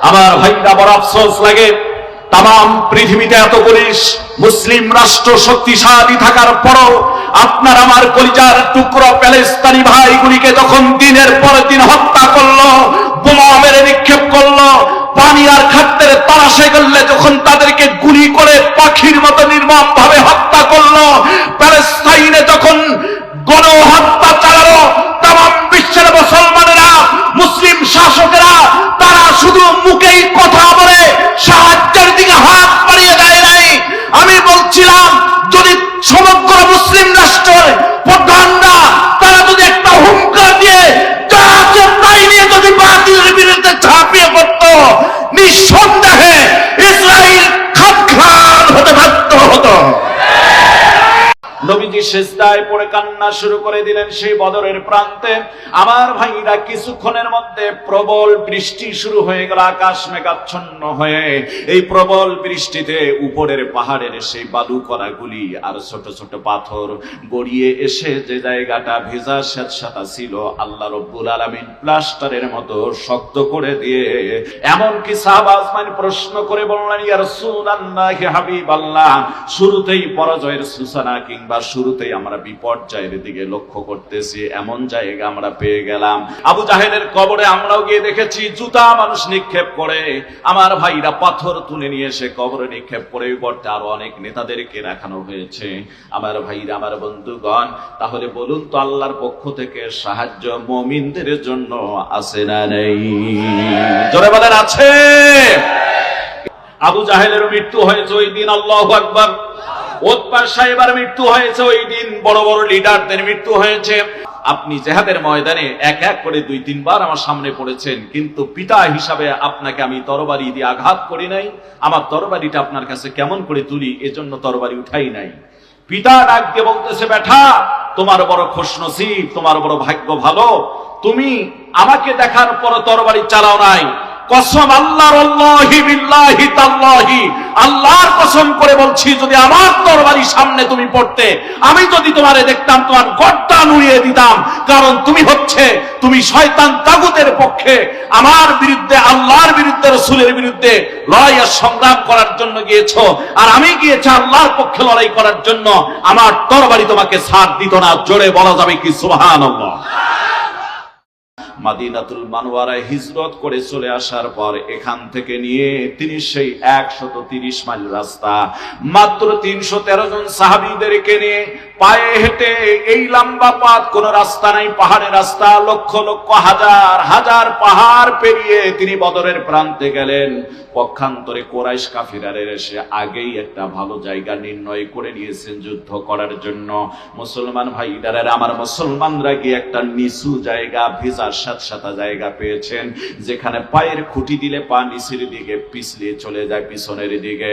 আমার ভাইরা বড় আফসোস লাগে, তাম পৃথিবীতে এতগুলি মুসলিম রাষ্ট্র শক্তিশালী থাকার পরও আপনার আমার কলিজার টুকরো প্যালেস্তানি ভাইগুলিকে যখন দিনের পর দিন হত্যা করলো, বোমা মেরে নিক্ষেপ করলো, পানি আর খাদ্যের তালাশে গেলে যখন তাদেরকে গুলি করে পাখির মতো নির্মম ভাবে হত্যা করলো, প্যালেস্তাইনে যখন গণহত্যা চালালো, তাম বিশ্বের মুসলমানেরা, মুসলিম শাসকেরা তারা শুধু মুখেই কথা বলে সাহায্যের দিকে হাত বাড়িয়ে দেয় নাই। আমি বলছিলাম, যদি সমগ্র মুসলিম রাষ্ট্রের প্রধানরা তারা যদি একটা হুঙ্কার দিয়ে যা আছে তাই নিয়ে যদি বাতিলের বিরুদ্ধে ঝাঁপিয়ে পড়তো, নিঃসন্দেহে ইসরায়েল খাত হতে বাধ্য হতো। নবীজি সিজদায় পড়ে কান্না শুরু করে দিলেন সেই বদরের প্রান্তে। আমার ভাইরা, কিছুক্ষণের মধ্যে প্রবল বৃষ্টি শুরু হয়ে গেল, আকাশ মেঘাচ্ছন্ন হয়ে। এই প্রবল বৃষ্টিতে উপরের পাহাড়ের সেই বালু কণাগুলি আর ছোট ছোট পাথর গড়িয়ে এসে যে জায়গাটা ভেজা স্যাঁতস্যাঁতা ছিল, আল্লাহ রব্বুল আলামিন প্লাস্টারের মতো শক্ত করে দিয়ে, এমনকি সাহাবা আজমাইন প্রশ্ন করে বললেন, ইয়া রাসূলুল্লাহ, হাবিবাল্লাহ, শুরুতেই পরাজয়ের সূচনা কিংবা শুরুতেই আমরা বিপর্যয়ের দিকে লক্ষ্য করতেছি, এমন জায়গা আমরা পেয়ে গেলাম। আবু জাহেলের কবরে আমরাও গিয়ে দেখেছি জুতা মানুষ নিক্ষেপ করে, আমার ভাইরা পাথর তুলে নিয়ে এসে কবরে নিক্ষেপ করে, করতে আরো অনেক নেতাদেরকে রাখানো হয়েছে। আমার ভাইরা, আমার বন্ধুগণ, তাহলে বলুন তো, আল্লাহর পক্ষ থেকে সাহায্য মুমিনদের জন্য আছে না নেই? জোরে বলেন, আছে। আবু জাহেলের মৃত্যু হয়েছে ওই দিন, আল্লাহু আকবার। উতবা সাহেবের মৃত্যু হয়েছে ওই দিন, বড় বড় লিডারদের মৃত্যু হয়েছে। আপনি জিহাদের ময়দানে এক এক করে 2-3 বার আমার সামনে পড়েছেন, কিন্তু পিতা হিসাবে আপনাকে আমি তরবারি দিয়ে আঘাত করি নাই। আমার তরবারিটা আপনার কাছে কেমন করে তুলি, এজন্য তরবারি উঠাই নাই। পিতা ডাক দিয়ে বলতেছে, বেটা, তোমার বড় খুশনসিব, তোমার বড় ভাগ্য ভালো, তুমি আমাকে দেখার পর তরবারি চালাও নাই। কসম আল্লাহর, আল্লাহি বিল্লাহি তাল্লাহি, আল্লাহর কসম করে বলছি, যদি আমার তরবারি সামনে তুমি পড়তে, আমি যদি তোমারে দেখতাম, তোমার গর্দান উড়িয়ে দিতাম। কারণ তুমি শয়তান তাগুতের পক্ষে, আমার বিরুদ্ধে, আল্লাহর বিরুদ্ধে, রাসূলের বিরুদ্ধে লড়াই আর সংগ্রাম করার জন্য গিয়েছো, আর আমি গিয়েছি আল্লাহর পক্ষে লড়াই করার জন্য। আমার তরবারি তোমাকে ছাড় দিত না। জোরে বলা যাবে কি সুবহানাল্লাহ? মাদিনাতুল মানওয়ারায় হিজরত করে চলে আসার পর এখান থেকে নিয়ে তিনি সেই 130 মাইল রাস্তা মাত্র 313 জন সাহাবীদেরকে নিয়ে পায়ে হেঁটে, এই লম্বা পথ, কোন রাস্তা নাই, পাহাড়ের রাস্তা, লক্ষ লক্ষ হাজার হাজার পাহাড় পেরিয়ে তিনি বদরের প্রান্তে গেলেন। পক্ষান্তরে কুরাইশ কাফিরারা এসে আগেই একটা ভালো জায়গা নির্ণয় করে নিয়েছেন যুদ্ধ করার জন্য। মুসলমান ভাইরা, আমার মুসলমানরা গিয়ে একটা নিচু জায়গা, ভেজা স্যাঁতস্যাঁতা জায়গা পেয়েছেন, যেখানে পায়ের খুঁটি দিলে পা নিচের দিকে পিছলিয়ে চলে যায় পিছনের দিকে।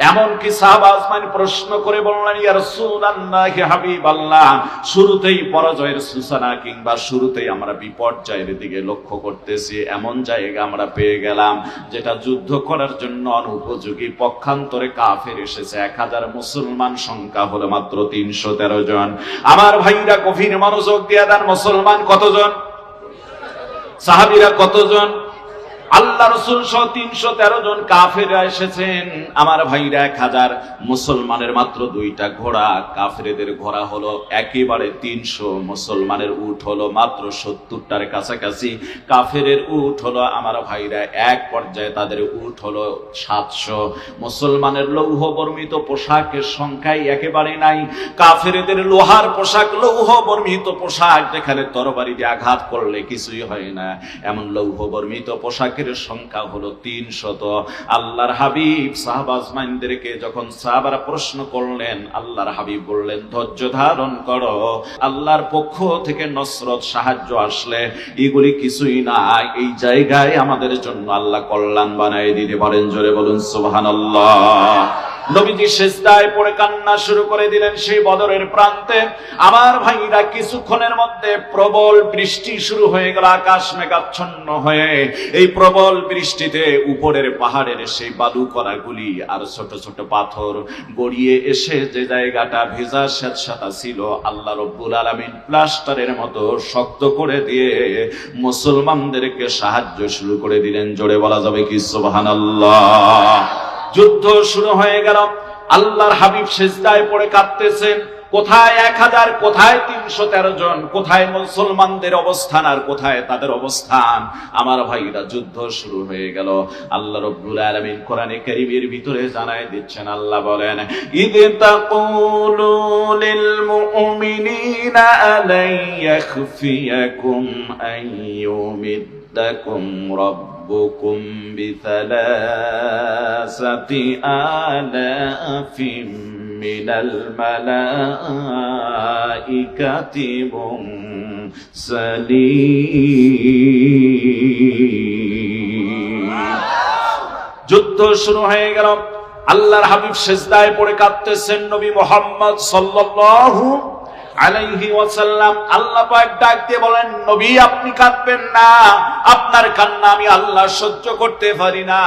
এমনকি সাহাবা আজমাইন প্রশ্ন করে বললেন, ইয়া রাসূলুল্লাহ, হাবিবাল্লাহ, শুরুতেই পরাজয়ের সূচনা কিংবা শুরুতেই আমরা বিপর্যয়ের দিকে লক্ষ্য করতেছি, এমন জায়গা আমরা পেয়ে গেলাম যেটা যুদ্ধ করার জন্য অনুপযোগী। পক্ষান্তরে কাফের এসেছে 1000, মুসলমান সংখ্যা হলো মাত্র 313 জন। আমার ভাইরা, গভীর মনোযোগ দিয়ে দেন। মুসলমান কতজন? সাহাবীরা কতজন? আল্লাহ রাসূল সহ 313 জন কাফেররা এসেছেন। আমার ভাইরা 1000, মুসলমানের মাত্র 2টা ঘোড়া, কাফেরদের ঘোড়া হলো একেবারে 300, মুসলমানের উট হলো মাত্র 70টার কাছাকাছি, কাফেরের উট হলো, আমার ভাইরা, এক পর্যায়ে তাদের উট হলো 700। মুসলমানের লৌহ বর্মিত পোশাকের সংখ্যাই একেবারে নাই, কাফেরদের লোহার পোশাক, লৌহ বর্মিত পোশাক, যেখানে তরবারি দিয়ে আঘাত করলে কিছুই হয় না, এমন লৌহ বর্মিত পোশাক সংখ্যা হলো 300। আল্লাহর হাবিব সাহাবা আজমাইনদেরকে যখন সাহাবারা প্রশ্ন করলেন, আল্লাহর হাবিব বললেন, ধৈর্য ধারণ করো, আল্লাহর পক্ষ থেকে নসরত, সাহায্য আসলে এগুলি কিছুই না, এই জায়গায় আমাদের জন্য আল্লাহ কল্যাণ বানায় দিতে পারেন। জোরে বলুন সুবহানাল্লাহ। নবীজি সিজদায় পড়ে কান্না শুরু করে দিলেন সেই বদরের প্রান্তে। আমার ভাইরা কিছুক্ষণের মধ্যে প্রবল বৃষ্টি শুরু হয়ে গেল, আকাশ মেঘাচ্ছন্ন হয়ে। এই প্রবল বৃষ্টিতে উপরের পাহাড়ের সেই বালু কণাগুলি আর ছোট ছোট পাথর গড়িয়ে এসে যে জায়গাটা ভেজা স্যাঁতস্যাঁতা ছিল, আল্লাহ রব্বুল আলামিন প্লাস্টারের মতো শক্ত করে দিয়ে মুসলমানদেরকে সাহায্য শুরু করে দিলেন। জোরে বলা যাবে কি সুবহানাল্লাহ। যুদ্ধ শুরু হয়ে গেল। আল্লাহর হাবিব সিজদায় পড়ে কাঁদতেছেন। কোথায় 1000, কোথায় 313 জন, কোথায় মুসলমানদের অবস্থান আর কোথায় তাদের অবস্থান। আমার ভাইরা, যুদ্ধ শুরু হয়ে গেল। আল্লাহ রাব্বুল আলামিন কোরআনে কারীমের ভিতরে জানায় দিচ্ছেন, আল্লাহ বলেন, ইদ তাকুলু লিল মুমিনিনা আলাই ইয়াখফিয়াকুম আইয়ুমিদ্দাকুম রাব্বুকুম বিসালাসাতি আলাফিম মিনাল মালাইকাতি মুরসালিন। যুদ্ধ শুরু হয়ে গেল। আল্লাহর হাবিব সিজদায় পড়ে কাঁদতেছেন। নবী মুহাম্মদ সাল্লাল্লাহু আলাইহি ওয়াসাল্লাম আল্লাহ পাক ডাক দিয়ে বলেন, নবী আপনি কাঁদবেন না, আপনার কান্না আমি আল্লাহ সহ্য করতে পারি না।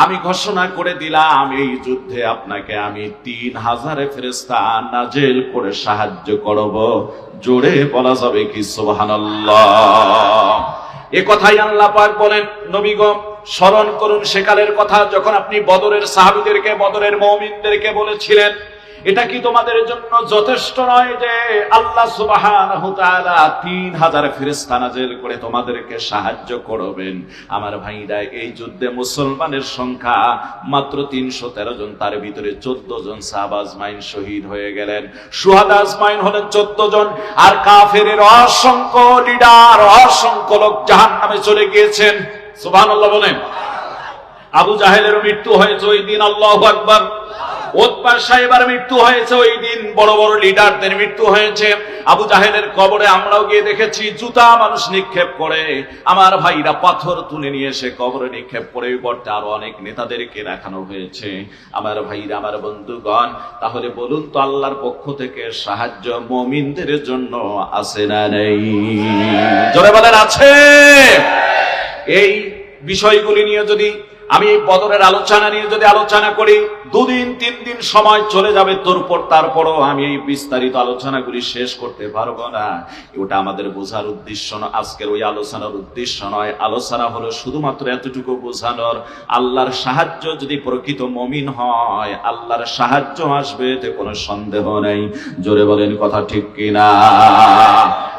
আমি ঘোষণা করে দিলাম এই যুদ্ধে আপনাকে আমি 3000 ফেরেশতা নাজেল করে সাহায্য করব। জোরে বলা যাবে কি সুবহানাল্লাহ। এ কথাই আল্লাহ পাক বলেন, নবী গো স্মরণ করুন সেকালের কথা যখন আপনি বদরের সাহাবীদেরকে, বদরের মুমিনদেরকে বলেছিলেন, এটা কি তোমাদের জন্য যথেষ্ট নয় যে আল্লাহ সুবহানাহু ওয়া তাআলা 3000 ফেরেশতা নাযিল করে তোমাদেরকে সাহায্য করবেন? আমার ভাইরা, এই যুদ্ধে মুসলমানের সংখ্যা মাত্র 313 জন, তার ভিতরে 14 জন সাহাবা আজমাইন শহীদ হয়ে গেলেন। শুহাদা আজমাইন হলেন 14 জন, আর কাফেরের অসংখ্য লিডার, অসংখ্য লোক জাহান্নামে চলে গিয়েছেন। সুবহানাল্লাহ বলেন। আবু জাহেলের মৃত্যু হয়েছে ওই দিন, আল্লাহু আকবার। উতবা সাহেবের মৃত্যু হয়েছে ওই দিন, বড় বড় লিডারদের মৃত্যু হয়েছে। আবু জাহেলের কবরে আমরাও গিয়ে দেখেছি জুতা মানুষ নিক্ষেপ করে। আমার ভাইরা, পাথর তুলে নিয়ে এসে কবরে নিক্ষেপ করে। বর্তে আরো অনেক নেতাদেরকে দেখানো হয়েছে। আমার ভাইরা, আমার বন্ধুগণ, তাহলে বলুন তো আল্লাহর পক্ষ থেকে সাহায্য মুমিনদের জন্য আছে না নেই? জোরে বলেন আছে। এই বিষয়গুলি নিয়ে যদি আমি এই বদরের আলোচনা নিয়ে যদি আলোচনা করি, 2 দিন 3 দিন সময় চলে যাবে তোরপর, তারপরও আমি এই বিস্তারিত আলোচনাগুলি শেষ করতে পারবো না। ওটা আমাদের বোঝার উদ্দেশ্য নয়, আজকের ওই আলোচনার উদ্দেশ্য নয়। আলোচনা হলো শুধুমাত্র এতটুকু বোঝানোর, আল্লাহর সাহায্য যদি প্রকৃত মুমিন হয়, আল্লাহর সাহায্য আসবে, এতে কোনো সন্দেহ নেই। জোরে বলেন কথা ঠিক কিনা?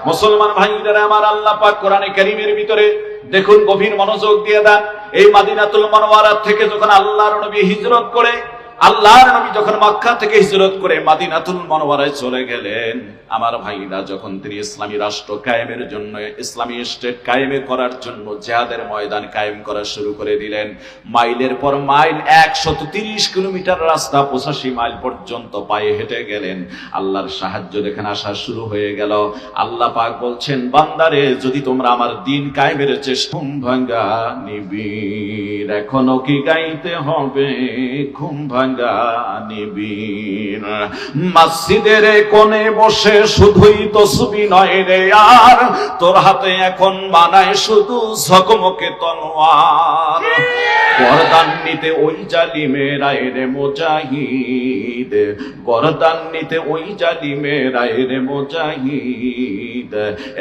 মুসলমান ভাইরা আমার, আল্লাহ পাক কোরআনে কারীমের ভিতরে দেখুন, গভীর মনোযোগ দিয়ে দেন। এই মদিনাতুল মুনাওয়ারা থেকে যখন আল্লাহর নবী হিজরত করে, আল্লাহর নবী যখন মক্কা থেকে হিজরত করে মদিনাতুল মুনাওয়ারায় চলে গেলেন, আমার ভাইরা, যখন তিনি ইসলামী রাষ্ট্র কায়েমের জন্য, ইসলামী স্টেট কায়েমে করার জন্য জিহাদের ময়দান কায়েম করা শুরু করে দিলেন। মাইলের পর মাইল, 130 কিলোমিটার রাস্তা, 85 মাইল পর্যন্ত পায়ে হেঁটে গেলেন। আল্লাহর সাহায্য দেখেন আসা শুরু হয়ে গেল। আল্লাহ পাক বলছেন, বান্দারে, যদি তোমরা আমার দিন কায়েমের চেষ্টা, ঘুম ভাঙা নিবিড়, এখনো কি গাইতে হবে ঘুম ভাঙা নিবিড়। মসজিদের কোণে বসে শুধুই তসবিহ নয় রে আর, তোর হাতে এখন বানায় শুধু ঝকমকে তলোয়ার। গর্দান নিতে ওই জালিমেরা রে মুজাহিদ, গর্দান নিতে ওই জালিমেরা রে মুজাহিদ,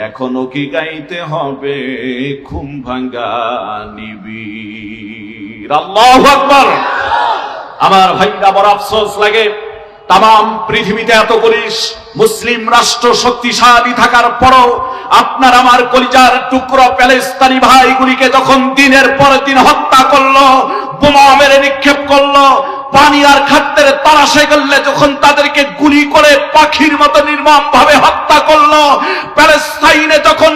এখনো কি গাইতে হবে ঘুম ভাঙা নিবিড়। আল্লাহু আকবার। আমার ভাইরা, বড় আফসোস লাগে, তাম পৃথিবীতে এতগুলি মুসলিম রাষ্ট্র শক্তিশালী থাকার পরও আপনার আমার কলিজার টুকরো প্যালেস্তানি ভাইগুলিকে যখন দিনের পর দিন হত্যা করলো, বোমা মেরে নিক্ষেপ করলো, পানি আর খাদ্যের তালাশে গেলে যখন তাদেরকে গুলি করে পাখির মতো নির্মম ভাবে হত্যা করলো, প্যালেস্তাইনে যখন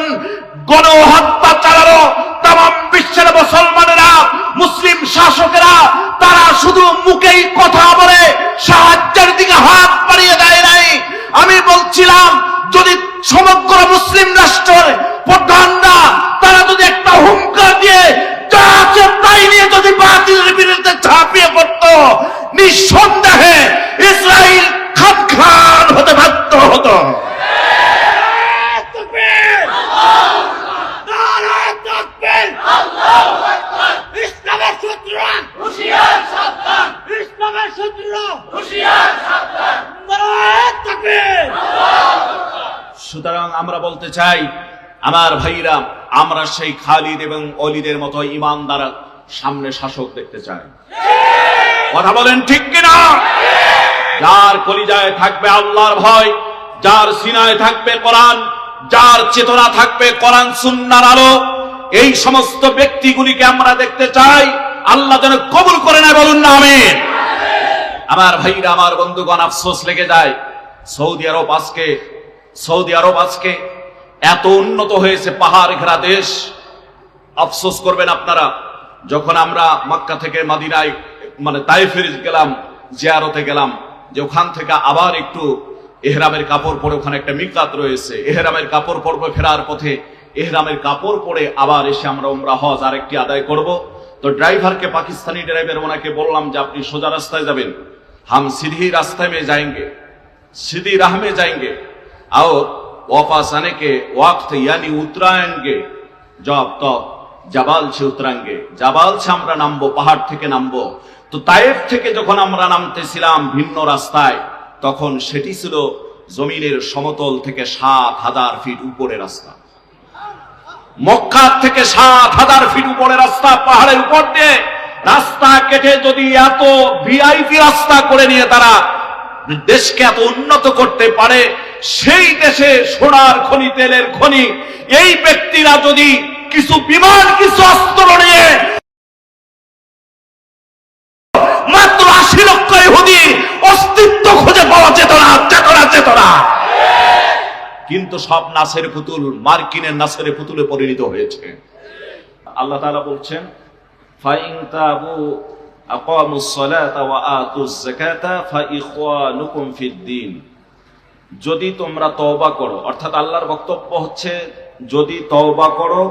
গণহত্যা চালালো, তাম বিশ্বের মুসলমানেরা, মুসলিম শাসকেরা, তারা শুধু মুখেই কথা বলে সাহায্যের দিকে হাত বাড়িয়ে দেয় নাই। আমি বলছিলাম, যদি সমগ্র মুসলিম রাষ্ট্রের প্রধানরা তারা যদি একটা হুঙ্কার দিয়ে যা আছে তাই নিয়ে যদি বাতিলের বিরুদ্ধে ঝাঁপিয়ে পড়তো, নিঃসন্দেহে আমরা বলতে চাই, আমার ভাইরা, আমরা সেই খালিদ এবং অলিদের মতো ইমানদার সামনে শাসক দেখতে চাই। কথা বলেন ঠিক কিনা? যার কলিজায় থাকবে আল্লাহর ভয়, যার সিনায় থাকবে কোরআন, যার চেতনা থাকবে কোরআন সুন্নাহর আলো, এই সমস্ত ব্যক্তিগুলিকে আমরা দেখতে চাই। আল্লাহ যেন কবুল করে নেয়, বলুন না আমিন। আমার ভাইরা, আমার বন্ধুগণ, আফসোস লেগে যায়, সৌদি আরব আজকে এত উন্নত হয়েছে, পাহাড় ঘেরা দেশ। আফসোস করবেন আপনারা, যখন আমরা মক্কা থেকে মদিনায় তায়েফে গেলাম, জিয়ারতে গেলাম, যে ওখান থেকে আবার একটু ইহরামের কাপড় পরে, ওখানে একটা মিকাত রয়েছে, ইহরামের কাপড় পরবো, ফেরার পথে ইহরামের কাপড় পরে আবার এসে আমরা উমরা হজ আরেকটি আদায় করব। তো ড্রাইভারকে, পাকিস্তানি ড্রাইভার, ওনাকে বললাম যে আপনি সোজা রাস্তায় যাবেন, हम सीधी रास्ते में जाएंगे, सीधी राह में जाएंगे और वापस आने के वक्त यानी उतराएंगे जब तो জাবাল से उतराएंगे, জাবাল से আমরা নামবো, পাহাড় থেকে নামবো। তো তায়েফ থেকে যখন আমরা নামতেছিলাম ভিন্ন রাস্তায়, তখন সেটি ছিল জমিনের সমতল থেকে ৭,০০০ ফিট উপরে রাস্তা। মক্কা থেকে ৭,০০০ ফিট উপরে রাস্তা, পাহাড়ের উপর দিয়ে রাস্তা কেটে যদি এত ভিআইপি রাস্তা করে নিয়ে তারা দেশকে এত উন্নত করতে পারে, সেই দেশে সোনার খনি, তেলের খনি, এই ব্যক্তিরা যদি কিছু বিমান, কিছু অস্ত্র নিয়ে মাত্র ৮০ লক্ষ ইহুদি অস্তিত্ব খুঁজে পাওয়া চেতনা, কিন্তু সব নাসের পুতুল, মার্কিনের নাসের পুতুলে পরিণত হয়েছে। আল্লাহ তাআলা বলছেন, ফাইন তাবু আকামুস সালাতা ওয়া আতুজ যাকাতা ফাইখওয়ানুকুম ফিদ্দিন। যদি তোমরা তওবা করো, অর্থাৎ আল্লাহর বক্তব্য হচ্ছে, যদি তওবা করো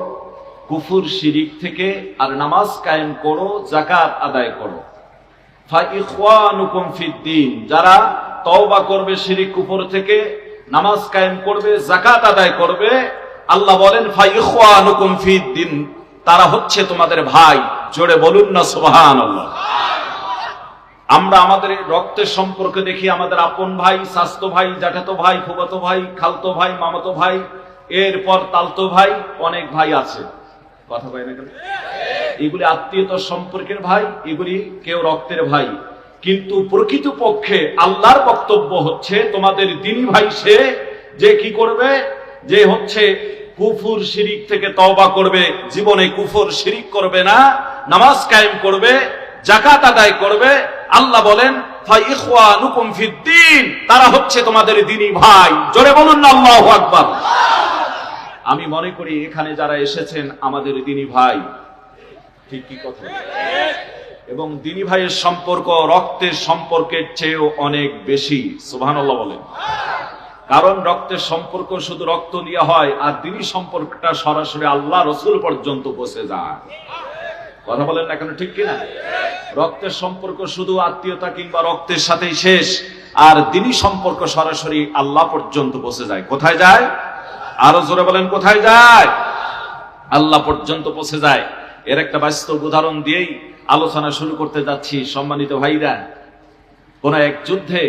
কুফর শিরিক থেকে, আর নামাজ কায়েম করো, যাকাত আদায় করো, ফাইখওয়ানুকুম ফিদ্দিন, যারা তওবা করবে শিরিক কুফর থেকে, নামাজ কায়েম করবে, যাকাত আদায় করবে, আল্লাহ বলেন ফাইখওয়ানুকুম ফিদ্দিন, তারা হচ্ছে তোমাদের ভাই। জোরে বলুন না সুবহানাল্লাহ। আমরা আমাদের রক্তের সম্পর্কে দেখি, আমাদের আপন ভাই, চাচাতো ভাই, জ্যাঠাতো ভাই, ফুফাতো ভাই, খালতো ভাই, মামাতো ভাই, এরপর তালতো ভাই, অনেক ভাই আছে, কথা কয় না কেন? এগুলি আত্মীয়তার সম্পর্কের ভাই, এগুলি কেউ রক্তের ভাই। কিন্তু প্রকৃত পক্ষে আল্লাহর বক্তব্য হচ্ছে, তোমাদের দ্বীনি ভাই সে যে কি করবে, যে হচ্ছে কুফর শিরিক থেকে তওবা করবে, জীবনে কুফর শিরিক করবে না, নামাজ কায়েম করবে, যাকাত আদায় করবে। আল্লাহ বলেন ফাইখওয়ানুকুম ফিদ্দিন, তারা হচ্ছে তোমাদের দ্বীনি ভাই। জোরে বলুন না আল্লাহু আকবার। আমি মনে করি এখানে যারা এসেছেন আমাদের দ্বীনি ভাই, ঠিক কি কথা? এবং দ্বীনি ভাইয়ের সম্পর্ক রক্তের সম্পর্কের চেয়েও অনেক বেশি। সুবহানাল্লাহ বলেন। কারণ রক্তের সম্পর্ক শুধু রক্ত দিয়ে হয়, আর দ্বীনি সম্পর্কটা সরাসরি আল্লাহ রসুল পর্যন্ত পৌঁছে যায়। কথা বলেন না কেন, ঠিক কিনা? রক্তের সম্পর্ক শুধু আত্মীয়তা কিংবা রক্তের সাথেই শেষ, আর দ্বীনি সম্পর্ক সরাসরি আল্লাহ পর্যন্ত পৌঁছে যায়। কোথায় যায়? আরো জোরে বলেন, কোথায় যায়? আল্লাহ পর্যন্ত পৌঁছে যায়। এর একটা বাস্তব উদাহরণ দিয়েই আলোচনা শুরু করতে যাচ্ছি। সম্মানিত ভাইরা, কোন এক যুদ্ধে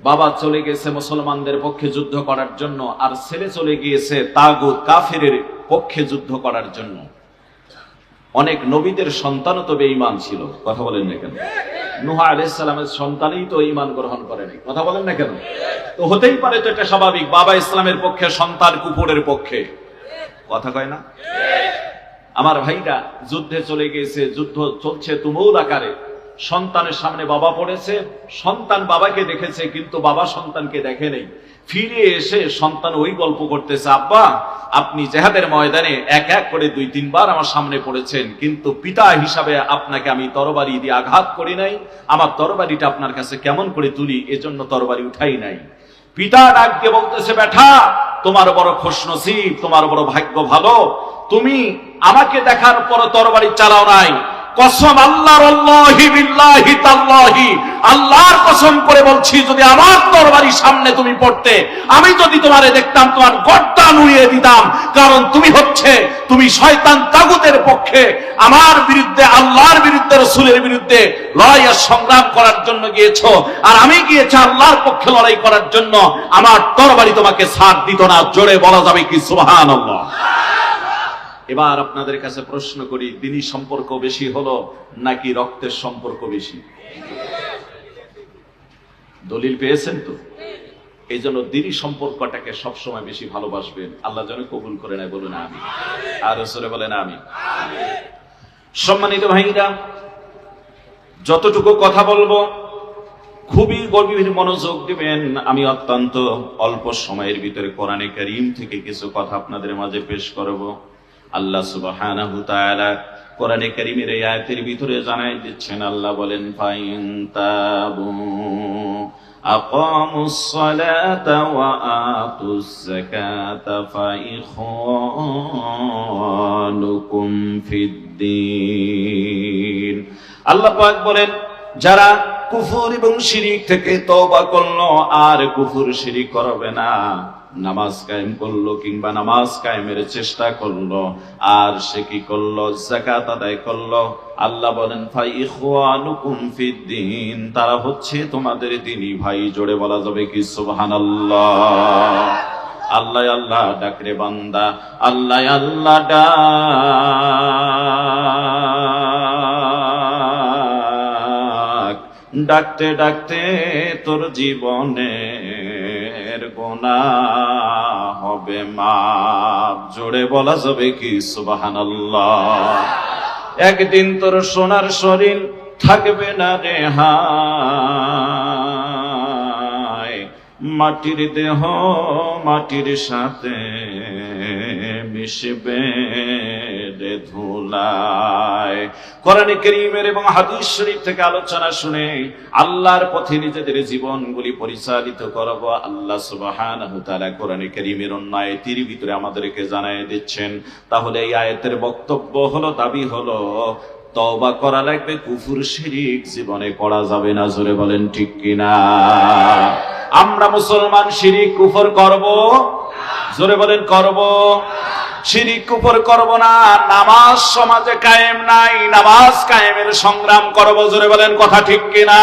বাবা চলে গেছে মুসলমানদের পক্ষে যুদ্ধ করার জন্য, আর ছেলে চলে গিয়েছে তাগুত কাফিরের পক্ষে যুদ্ধ করার জন্য। অনেক নবীদের সন্তানও তো বেঈমান ছিল, কথা বলেন না কেন? নূহ আলাইহিস সালামের সন্তানই তো ঈমান গ্রহণ করেনি, কথা বলেন না কেন? তো হতেই পারে, তো এটা স্বাভাবিক, বাবা ইসলামের পক্ষে, সন্তান কুফরের পক্ষে, কথা কয় না? আমার ভাইরা, যুদ্ধে চলে গিয়েছে, যুদ্ধ চলছে তুমুল আকারে, সন্তানের সামনে বাবা পড়েছে, সন্তান বাবাকে দেখেছে কিন্তু বাবা সন্তানকে দেখে নেই। ফিরে এসে সন্তান ওই গল্প করতেছে, আব্বা আপনি জিহাদের ময়দানে এক এক করে ২-৩ বার আমার সামনে পড়েছেন, কিন্তু পিতা হিসাবে আপনাকে আমি তরবারি দিয়ে আঘাত করি নাই, আমার তরবারিটা আপনার কাছে কেমন করে তুলি, এজন্য তরবারি উঠাই নাই। পিতা ডাক দিয়ে বলতেছে, বেটা তোমার বড় খুশনসিব, তোমার বড় ভাগ্য ভালো, তুমি আমাকে দেখার পর তরবারি চালাও নাই, কসম আল্লাহর, আল্লাহি বিল্লাহি তাল্লাহি, আল্লাহর কসম করে বলছি, যদি আমার তরবারি সামনে তুমি পড়তে, আমি যদি তোমারে দেখতাম তোমার গর্দান উড়িয়ে দিতাম। কারণ তুমি শয়তান তাগুতের পক্ষে আমার বিরুদ্ধে, আল্লাহর বিরুদ্ধে, রাসূলের বিরুদ্ধে লড়াই আর সংগ্রাম করার জন্য গিয়েছো, আর আমি গিয়েছি আল্লাহর পক্ষে লড়াই করার জন্য। আমার তরবারি তোমাকে ছাড় দিত না। জোরে বলা যাবে কি সুবহানাল্লাহ? এবার আপনাদের কাছে প্রশ্ন করি, দিনী সম্পর্ক বেশি হলো নাকি রক্তের সম্পর্ক বেশি? দলিল পেয়েছেন তো? এই জন্য দিনী সম্পর্কটাকে সবসময় বেশি ভালোবাসবেন। আল্লাহ যেন কবুল করে নেয়, বলুন আমিন। আর রাসূল বলেন আমিন। সম্মানিত ভাইরা, যতটুকু কথা বলবো খুবই গভীর মনোযোগ দিবেন। আমি অত্যন্ত অল্প সময়ের ভিতরে কোরআনে কারীম থেকে কিছু কথা আপনাদের মাঝে পেশ করব। আল্লাহ সুবহানাহু ওয়া তাআলা কোরআনে কারীমের এই আয়াতের ভিতরে জানাই দিচ্ছেন, আল্লাহ বলেন, ফাইন তাবু আকামুস সালাতা ওয়া আতুজ যাকাতা ফাইখানুকুম ফিদ্দীন। আল্লাহ পাক বলেন, যারা কুফর এবং শিরিক থেকে তওবা করলো আর কুফর শিরিক করবে না, নামাজ কায়েম করলো কিংবা নামাজ কায়েমের চেষ্টা করলো, আর সে কি করলো? যাকাত আদায় করলো। আল্লাহ বলেন, ফাইখানুকুম ফিদ্দীন, তারা হচ্ছে তোমাদের দ্বীনি ভাই। জোরে বলা যাবে কি সুবহানাল্লাহ? আল্লাহ আল্লাহ ডাক রে বান্দা, আল্লাহ আল্লাহ ডাক। ডাকতে ডাকতে তোর জীবনের গুনাহ হবে মাফ। জোরে বলা যাবে কি সুবহানাল্লাহ? একদিন তোর সোনার শরীর থাকবে না রে হায়, মাটির দেহ মাটির সাথে মিশবে রে ধুলায়। কোরআনে কারীমের এবং হাদিস শরীফ থেকে আলোচনা শুনে আল্লাহর পথে নিজেদের জীবনগুলি পরিচালিত করব। আল্লাহ সুবহানাহু ওয়া তাআলা কোরআনে কারীমের অন্য আয়াতের ভিতরে আমাদেরকে জানায় দিচ্ছেন। তাহলে এই আয়াতের বক্তব্য হলো, দাবি হলো, তওবা করা লাগবে, কুফর শিরিক জীবনে করা যাবে না। জোরে বলেন ঠিক কিনা? আমরা মুসলমান শিরিক কুফর করব? জোরে বলেন করব? শিরিক কুফর করব না। নামাজ সমাজে কায়েম নাই, নামাজ কায়েমের সংগ্রাম করব। জোরে বলেন কথা ঠিক কিনা?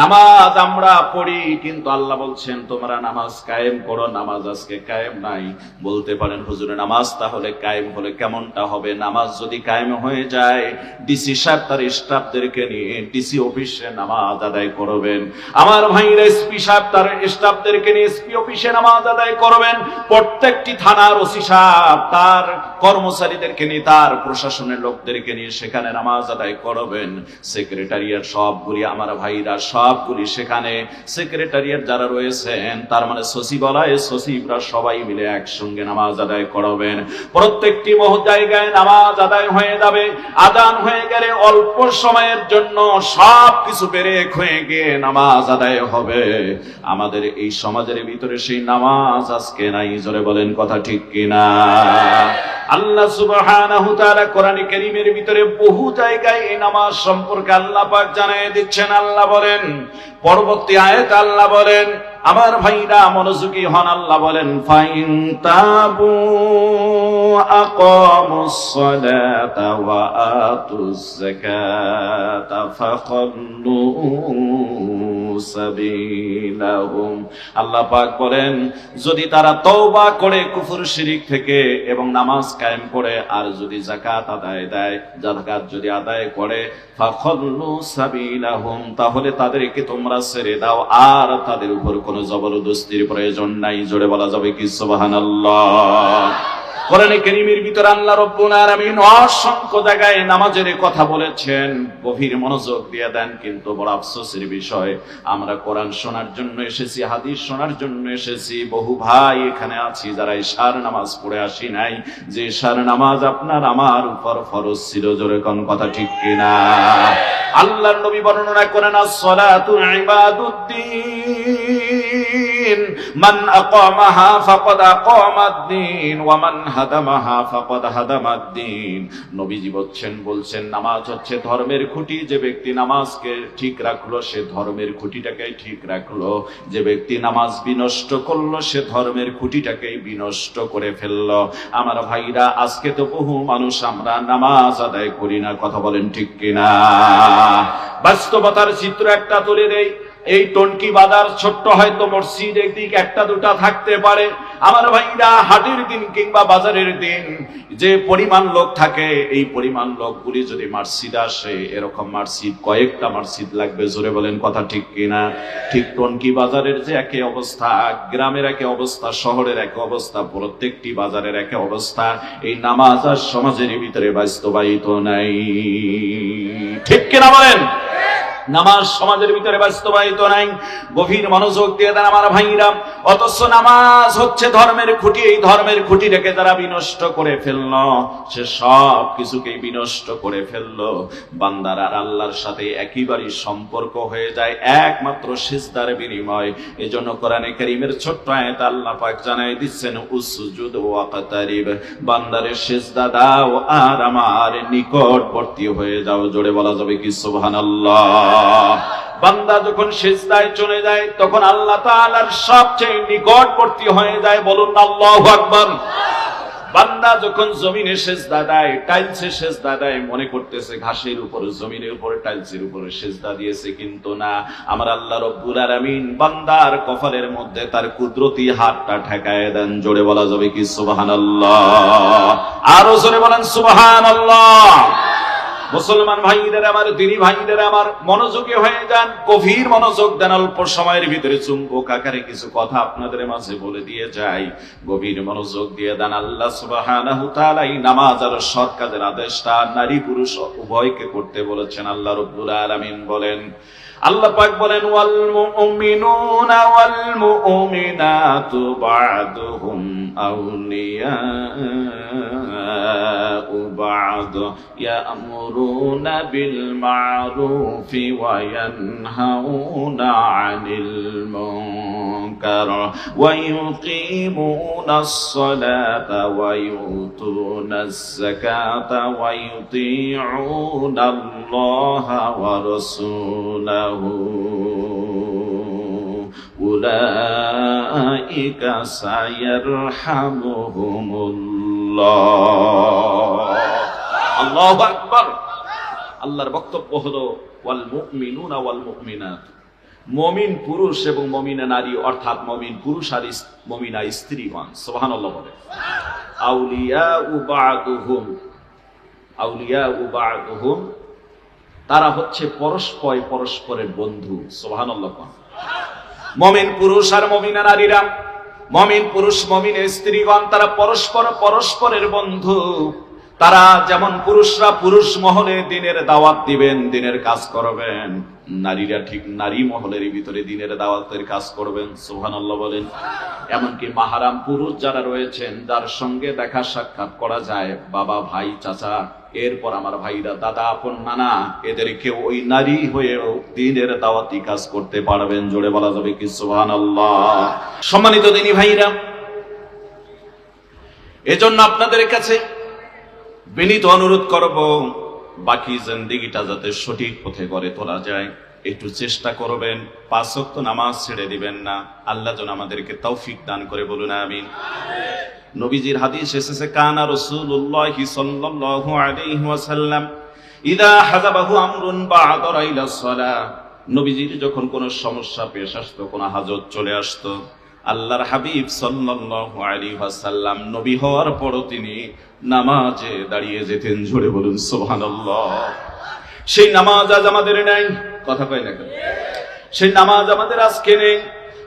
নামাজ আমরা পড়ি, কিন্তু আল্লাহ বলছেন তোমরা নামাজ কায়েম করো। নামাজ আজকে কায়েম নাই। বলতে পারেন, হুজুরে নামাজ তাহলে কায়েম হলে কেমনটা হবে? নামাজ যদি কায়েম হয়ে যায়, ডিসি সাহেব তার স্টাফদেরকে নিয়ে ডিসি অফিসে নামাজ আদায় করবেন। আমার ভাইরা, এসপি সাহেব তার স্টাফদেরকে নিয়ে এসপি অফিসে নামাজ আদায় করবেন। প্রত্যেকটি থানার ওসি সাহেব তার কর্মচারীদেরকে নিয়ে, তার প্রশাসনের লোকদেরকে নিয়ে সেখানে নামাজ আদায় করবেন। সেক্রেটারিয়েট সবগুলি আমার ভাইরা, সবগুলি সেখানে সেক্রেটারিয়েট যারা রয়েছেন, তার মানে সচিবালয়ে সচিবরা সবাই মিলে একসঙ্গে নামাজ আদায় করবেন। প্রত্যেকটি জায়গায় নামাজ আদায় হয়ে যাবে। আদান হয়ে গেলে অল্প সময়ের জন্য সবকিছু ব্রেক হয়ে গিয়ে নামাজ আদায় হবে। আমাদের এই সমাজের ভিতরে সেই নামাজ আজকে নাই। জোরে বলেন কথা ঠিক কিনা? আল্লাহ সুবহানাহু ওয়া তাআলা কোরআনে কারীমের ভিতরে বহু জায়গায় এই নামাজ সম্পর্কে আল্লাহ পাক জানিয়ে দিচ্ছেন। আল্লাহ বলেন, পরবর্তী আয়াতে আল্লাহ বলেন, আমার ভাইরা মনোযোগী হন। আল্লাহ বলেন, ফাইন তাবু আকামুস সালাতা ওয়া আতুজ যাকাতা ফাখাল্লু সাবিলাহুম। আল্লাহ পাক বলেন, যদি তারা তওবা করে কুফর শিরিক থেকে এবং নামাজ কায়েম করে, আর যদি যাকাত আদায় দেয়, যাকাত যদি আদায় করে, ফাখাল্লু সাবিলাহুম, তাহলে তাদেরকে তোমরা ছেড়ে দাও, আর তাদের উপর কোনো জবরদস্তির প্রয়োজন নাই। জোরে বলা যাবে কি সুবহানাল্লাহ? কোরআনে কারীমের ভিতরে আল্লাহ রাব্বুল আলামিন অসংখ্য জায়গায় নামাজের কথা বলেছেন। গভীর মনোযোগ দিয়ে দেন। কিন্তু বড় আফসোসের বিষয়, আমরা কোরআন শোনার জন্য এসেছি, হাদিস শোনার জন্য এসেছি। বহু ভাই এখানে আছি যারা ইশার নামাজ পড়ে আসি নাই, যে ইশার নামাজ আপনার আমার উপর ফরজ ছিল। জোরে কোন কথা ঠিক কিনা? আল্লাহর নবী বর্ণনা করেন, আস-সালাতু ইবাদুদ্দিন, الدين من أقامها فقد أقام الدين ومن هدمها فقد هدم الدين নবীজি বলছেন নামাজ হচ্ছে ধর্মের খুঁটি যে ব্যক্তি নামাজকে ঠিক রাখলো সে ধর্মের খুঁটিটাকে ঠিক রাখলো যে ব্যক্তি নামাজ বিনষ্ট করলো সে ধর্মের খুঁটিটাকেই বিনষ্ট করে ফেললো আমার ভাইরা আজকে তো বহু মানুষ আমরা নামাজ আদায় করি না কথা বলেন ঠিক কিনা বাস্তবতার চিত্র একটা তুলে দেই এই টনকি বাজার ছোট্ট হয়তো মসজিদ একদিক একটা দুটা থাকতে পারে আমার ভাইরা হাটের দিন কিংবা বাজারের দিন যে পরিমাণ লোক থাকে এই পরিমাণ লোকগুলি যদি মসজিদে আসে এরকম মসজিদ কয়েকটা মসজিদ লাগবে জোরে বলেন কথা ঠিক কিনা ঠিক টনকি বাজারের যে একই অবস্থা গ্রামের একই অবস্থা শহরের একই অবস্থা প্রত্যেকটি বাজারের একই অবস্থা এই নামাজ আর সমাজের ভিতরে বাস্তবায়িত নাই ঠিক কিনা বলেন নামাজ সমাজের ভিতরে বাস্তবায়িত নাই গভীর মনোযোগ দিয়ে দেন আমার ভাইরা অথচ নামাজ হচ্ছে ধর্মের খুঁটি এই ধর্মের খুঁটিটাকে যারা বিনষ্ট করে ফেললো সে সব কিছুকেই বিনষ্ট করে ফেললো বান্দার আর আল্লাহর সাথে একেবারে সম্পর্ক হয়ে যায় একমাত্র সিজদার বিনিময় এজন্য কোরআনে কারীমের ছোট্ট আয়াতে আল্লাহ পাক জানাই দিচ্ছেন উসজুদ ওয়াকতারিব বান্দারে সিজদা দাও আর আমার নিকটবর্তী হয়ে যাও জোরে বলা যাবে কি সুবহানাল্লাহ বান্দা যখন সিজদায় চলে যায় তখন আল্লাহ তাআলার সবচেয়ে নিকটবর্তী হয়ে যায় বলুন আল্লাহু আকবার বান্দা যখন জমিনে সিজদা দেয় টাইলসে সিজদা দেয় মনে করতেছে ঘাসের উপর জমিনের উপর টাইলসের উপর সিজদা দিয়েছে কিন্তু না আমার আল্লাহ রব্বুল আলামিন বান্দার কপালের মধ্যে তার কুদরতি হাতটা ঠেকায় দেন জোরে বলা যাবে কি সুবহানাল্লাহ আরো জোরে বলেন সুবহানাল্লাহ মুসলমান ভাইদের আমার দিনী ভাইদের আমার মনোযোগী হয়ে যান গভীর মনোযোগ দেন অল্প সময়ের ভিতরে চুম্বক আকারে কিছু কথা আপনাদের মাঝে বলে দিয়ে যাই গভীর মনোযোগ দিয়ে দেন আল্লাহ সুবহানাহু তাআলা এই নামাজ আর সৎ কাজের আদেশটা নারী পুরুষ উভয়কে করতে বলেছেন আল্লাহ রাব্বুল আলামিন বলেন আল্লাহ পাক বলেন ওয়াল মুমিনুনা ওয়াল মুমিনাতু বা'দুহুম আউলিয়াউ বা'দ ইয়া'মুরুনা বিল মা'রুফি ওয়া ইয়ানহাউনা 'আনিল মুনকার ওয়া ইউকিমুনাস সালাতা ওয়া ইউতুনাজ যাকাতা ওয়া ইউতিউনা আল্লাহা ওয়া রাসূলাহু উলাইকা সায়ারহামুহুমুল্লাহ আল্লাহু আকবার আল্লাহর বক্তব্য হলো ওয়াল মুমিনুনা ওয়াল মুমিনাত মুমিন পুরুষ এবং মুমিনা নারী অর্থাৎ মুমিন পুরুষ আর মুমিনা স্ত্রীগণ সুবহানাল্লাহ বলে আউলিয়াউ বা'দুহুম তারা হচ্ছে পরস্পরের বন্ধু সুবহানাল্লাহ মুমিন পুরুষ আর মুমিনা নারীরা মুমিন পুরুষ মুমিনের স্ত্রীগণ তারা পরস্পরের বন্ধু তারা যেমন পুরুষরা পুরুষ মহলে দ্বীনের দাওয়াত দিবেন দ্বীনের কাজ করবেন নারীরা ঠিক নারী মহলের ভিতরে দ্বীনের দাওয়াতের কাজ করবেন সুবহানাল্লাহ বলেন এমনকি মাহরাম পুরুষ যারা রয়েছেন যার সঙ্গে দেখা সাক্ষাৎ করা যায় বাবা ভাই চাচা এরপর আমার ভাইরা দাদা আপন নানা এদেরকে ওই নারী হয়েও দ্বীনের দাওয়াতি কাজ করতে পারবেন জোরে বলা যাবে কি সুবহানাল্লাহ সম্মানিত দ্বীনী ভাইরা এজন্য আপনাদের কাছে বিনীত অনুরোধ করব বাকি জিন্দেগিটা যাতে সঠিক পথে গড়ে তোলা যায় একটু চেষ্টা করবেন 5 ওয়াক্ত নামাজ ছেড়ে দিবেন না আল্লাহ যেন আমাদেরকে তৌফিক দান করে বলুন আমিন নবীজির হাদিস এসেছে কানা রাসূলুল্লাহ সাল্লাল্লাহু আলাইহি ওয়াসাল্লাম ইদা হাযাবাহু আমরুন বা'দা ইলাস সালাহ নবীজির যখন কোনো সমস্যা পেশ আসতো কোনো হাজত চলে আসতো আল্লাহর হাবিব সাল্লাল্লাহু আলাইহি ওয়াসাল্লাম নবী হওয়ার পরও তিনি নামাজে দাঁড়িয়ে যেতেন জোরে বলুন সুবহানাল্লাহ সেই নামাজ আজ আমাদের নাই কথা কয় না কেন সেই নামাজ আমাদের আজকে নেই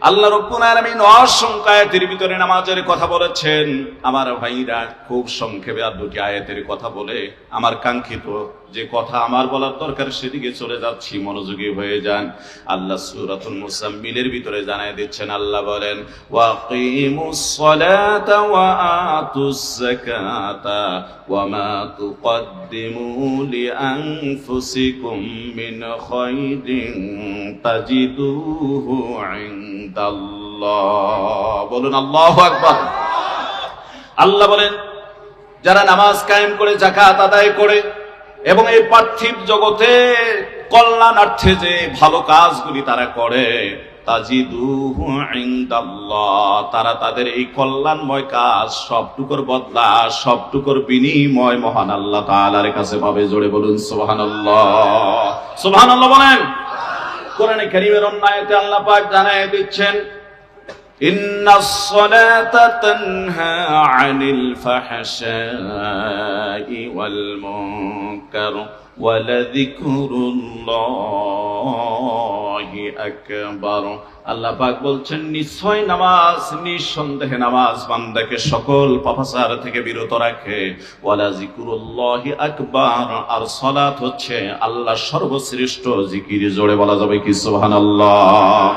আল্লাহ রাব্বুল আলামিন অসংখ্য আয়াতের ভিতরে নামাজের কথা বলেছেন আমার ভাইরা খুব সংক্ষেপে আর দুটি আয়াতের কথা বলে আমার কাঙ্ক্ষিত যে কথা আমার বলার দরকার সেদিকে চলে যাচ্ছি মনোযোগী হয়ে যান আল্লাহ সূরাতুল মুসাম্মিলের ভিতরে জানায় দিচ্ছেন আল্লাহ বলেন ওয়াকিমুস সালাতা ওয়া আতুস যাকাতা ওয়া মা তুকদ্দিমু লিআনফুসিকুম মিন খায়রিন তাজিদুহু ইনদাল্লাহ সুবহানাল্লাহ, বলুন আল্লাহু আকবার। আল্লাহ বলেন, যারা নামাজ কায়েম করে, যাকাত আদায় করে এবং এই পার্থিব জগতে কল্যাণার্থে যে ভালো কাজগুলি তারা করে, তাজিদুহু ইনদাল্লাহ, তারা তাদের এই কল্যাণময় কাজ সবটুকুর বদলা, সবটুকুর বিনিময় মহান আল্লাহ তাআলার কাছে পাবে। জোরে বলুন সুবহানাল্লাহ, সুবহানাল্লাহ বলেন। কোরআনে কারীমের অন্য আয়াতে আল্লাহ পাক জানায় দিচ্ছেন, ইন্নাস সালাতা তানহা আনিল ফাহশাই ওয়াল মুনকার ওয়ালাযিকরুল্লাহি আকবার। আল্লাহ পাক বলছেন, নিশ্চয় নামাজ, নিঃসন্দেহে নামাজ বান্দাকে সকল পাপাচার থেকে বিরত রাখে। ওয়ালাযিকরুল্লাহি আকবার, আর সালাত হচ্ছে আল্লাহর সর্বশ্রেষ্ঠ জিকির। জোরে বলা যাবে কি সুবহানাল্লাহ।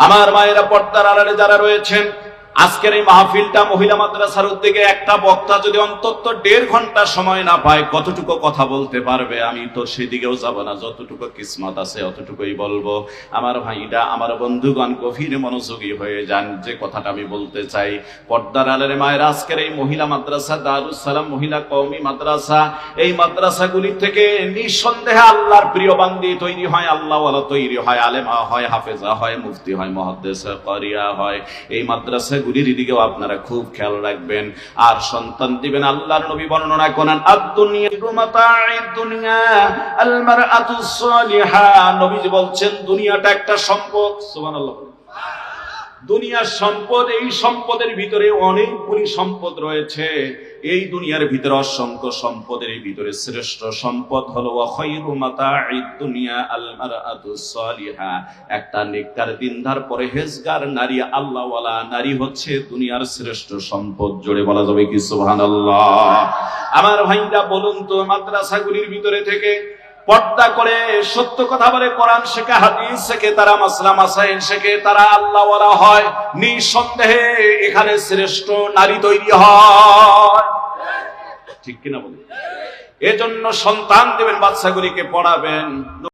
আমার মায়েরা, পর্দার আড়ালে যারা রয়েছেন, আজকের এই মাহফিলটা মহিলা মাদ্রাসার উদ্যোগে একটা বক্তা যদি অন্তত 1.5 ঘন্টা সময় না পায়, কতটুকু কথা বলতে পারবে? আমি তো সেদিকেও যাব না, যতটুকু কিসমত আছে অতটুকুই বলবো। আমার ভাইরা, আমার বন্ধুগণ, গভীর মনোযোগী হয়ে যান যে কথাটা আমি বলতে চাই। পর্দার আড়ালে মায়েরা, আজকের এই মহিলা মাদ্রাসা, দারুস সালাম মহিলা কওমি মাদ্রাসা, এই মাদ্রাসাগুলি থেকে নিঃসন্দেহে আল্লাহর প্রিয় বান্দি তৈরি হয়, আল্লাহওয়ালা তৈরি হয়, আলেমা হয়, হাফেজা হয়, মুফতি হয়, মুহাদ্দিস কারিয়া হয়। এই মাদ্রাসা গুলির দিকেও আপনারা খুব খেয়াল রাখবেন। আর সন্তান দিবেন। আল্লাহর নবী বর্ণনা করেন, আদ-দুনিয়া মাতাঈদ দুনিয়া আল মারআতুস সালিহা। নবীজি বলছেন, দুনিয়াটা একটা সম্পদ। সুবহানাল্লাহ। দুনিয়ার সম্পদ, এই সম্পদের ভিতরে অনেকগুলি সম্পদ রয়েছে। এই দুনিয়ার ভিতরে অসংখ্য সম্পদের ভিতরে শ্রেষ্ঠ সম্পদ হলো ওয়া খায়রু মাতাঈদ দুনিয়া আল মারআতুস সালিহা। একটা নেককার, দিনদার, পরহেজগার নারী, আল্লাহওয়ালা নারী হচ্ছে দুনিয়ার শ্রেষ্ঠ সম্পদ। জোরে বলা যাবে কি সুবহানাল্লাহ। আমার ভাইরা, বলুন তো, মাদ্রাসাগুলির ভিতরে থেকে পর্দা করে সত্য কথা বলে, কোরআন শেখে, হাদিস শেখে, তারা মাসলা মাসাইল শেখে, তারা আল্লাহওয়ালা হয়, নিঃসন্দেহে এখানে শ্রেষ্ঠ নারী তৈরি হয়। ঠিক কিনা বলেন? এজন্য সন্তান দেবেন, বাচ্চাগুলিকে পড়াবেন।